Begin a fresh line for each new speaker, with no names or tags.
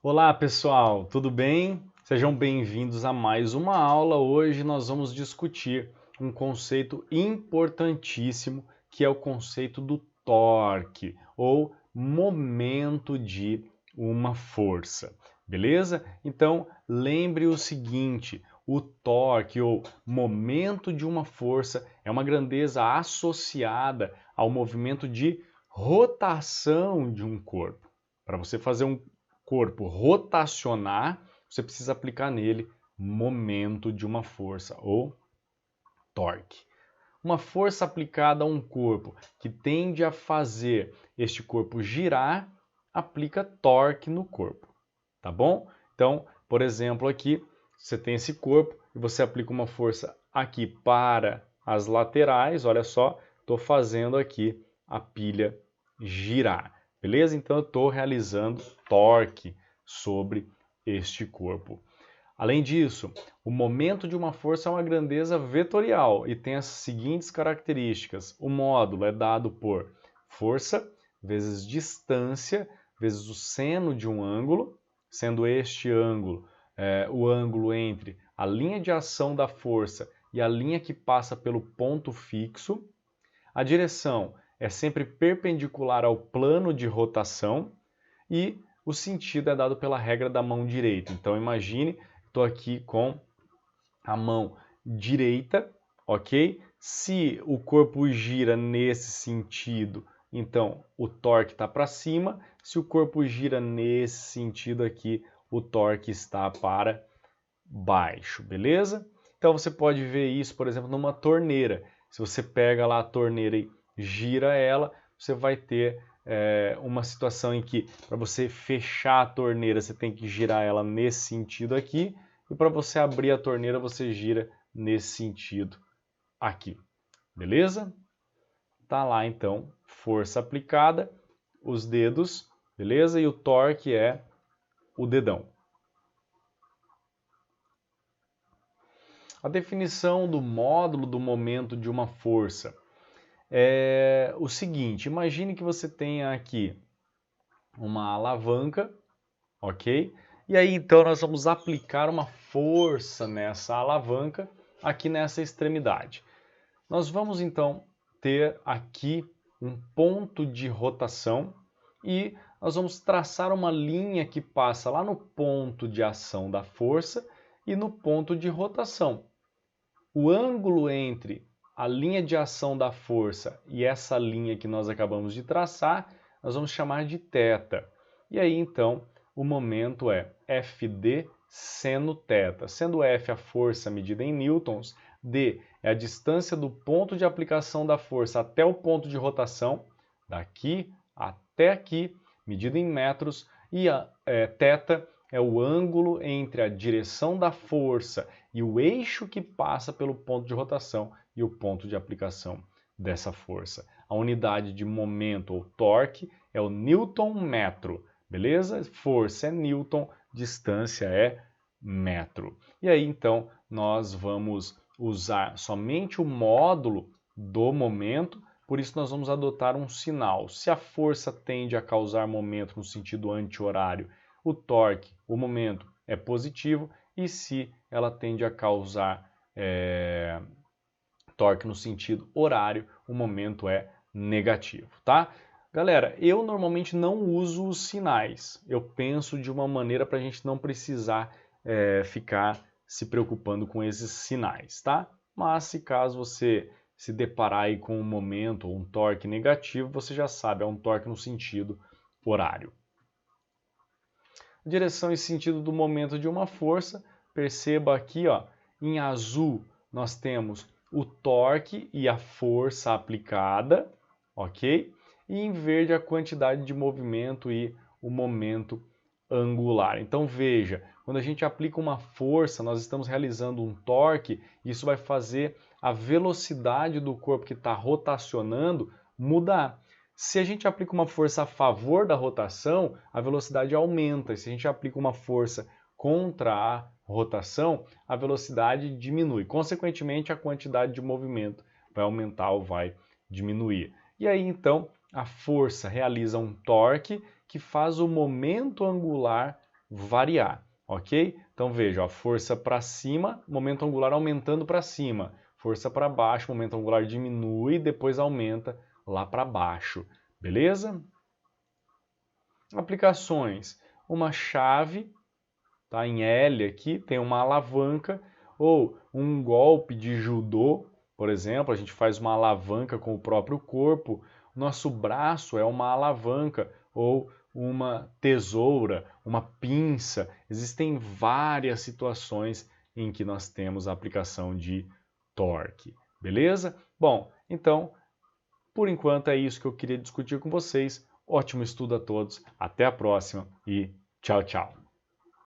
Olá pessoal, tudo bem? Sejam bem-vindos a mais uma aula. Hoje nós vamos discutir um conceito importantíssimo que é o conceito do torque ou momento de uma força, beleza? Então lembre o seguinte: o torque ou momento de uma força é uma grandeza associada ao movimento de rotação de um corpo. Para você fazer um corpo rotacionar, você precisa aplicar nele momento de uma força ou torque. Uma força aplicada a um corpo que tende a fazer este corpo girar, aplica torque no corpo, tá bom? Então, por exemplo, aqui você tem esse corpo e você aplica uma força aqui para as laterais, olha só, estou fazendo aqui a pilha girar, beleza? Então eu estou realizando torque sobre este corpo. Além disso, o momento de uma força é uma grandeza vetorial e tem as seguintes características. O módulo é dado por força vezes distância vezes o seno de um ângulo, sendo este ângulo o ângulo entre a linha de ação da força e a linha que passa pelo ponto fixo. A direção é sempre perpendicular ao plano de rotação e o sentido é dado pela regra da mão direita. Então imagine, estou aqui com a mão direita, ok? Se o corpo gira nesse sentido, então o torque está para cima. Se o corpo gira nesse sentido aqui, o torque está para baixo, beleza? Então você pode ver isso, por exemplo, numa torneira. Se você pega lá a torneira e gira ela, você vai ter uma situação em que para você fechar a torneira você tem que girar ela nesse sentido aqui, e para você abrir a torneira você gira nesse sentido aqui, beleza? Tá lá então, força aplicada, os dedos, beleza? E o torque é o dedão. A definição do módulo do momento de uma força é o seguinte: imagine que você tenha aqui uma alavanca, ok? E aí então nós vamos aplicar uma força nessa alavanca aqui nessa extremidade. Nós vamos então ter aqui um ponto de rotação e nós vamos traçar uma linha que passa lá no ponto de ação da força e no ponto de rotação. O ângulo entre a linha de ação da força e essa linha que nós acabamos de traçar, nós vamos chamar de θ. E aí então o momento é Fd seno θ, sendo F a força medida em newtons, d é a distância do ponto de aplicação da força até o ponto de rotação, daqui até aqui, medida em metros, e θ é o ângulo entre a direção da força e o eixo que passa pelo ponto de rotação e o ponto de aplicação dessa força. A unidade de momento ou torque é o newton-metro, beleza? Força é newton, distância é metro. E aí então nós vamos usar somente o módulo do momento, por isso nós vamos adotar um sinal. Se a força tende a causar momento no sentido anti-horário, o torque, o momento, é positivo, e se ela tende a causar torque no sentido horário, o momento é negativo, tá? Galera, eu normalmente não uso os sinais. Eu penso de uma maneira para a gente não precisar ficar se preocupando com esses sinais, tá? Mas se caso você se deparar aí com um momento ou um torque negativo, você já sabe, é um torque no sentido horário. Direção e sentido do momento de uma força, perceba aqui, ó, em azul nós temos o torque e a força aplicada, ok? E em verde a quantidade de movimento e o momento angular. Então veja, quando a gente aplica uma força, nós estamos realizando um torque, isso vai fazer a velocidade do corpo que está rotacionando mudar. Se a gente aplica uma força a favor da rotação, a velocidade aumenta. E se a gente aplica uma força contra a rotação, a velocidade diminui. Consequentemente, a quantidade de movimento vai aumentar ou vai diminuir. E aí, então, a força realiza um torque que faz o momento angular variar, ok? Então veja, ó, força para cima, momento angular aumentando para cima. Força para baixo, momento angular diminui, depois aumenta lá para baixo. Beleza? Aplicações. Uma chave, tá, em L aqui, tem uma alavanca, ou um golpe de judô, por exemplo, a gente faz uma alavanca com o próprio corpo. Nosso braço é uma alavanca, ou uma tesoura, uma pinça. Existem várias situações em que nós temos a aplicação de torque. Beleza? Bom, então, por enquanto é isso que eu queria discutir com vocês. Ótimo estudo a todos, até a próxima e tchau, tchau.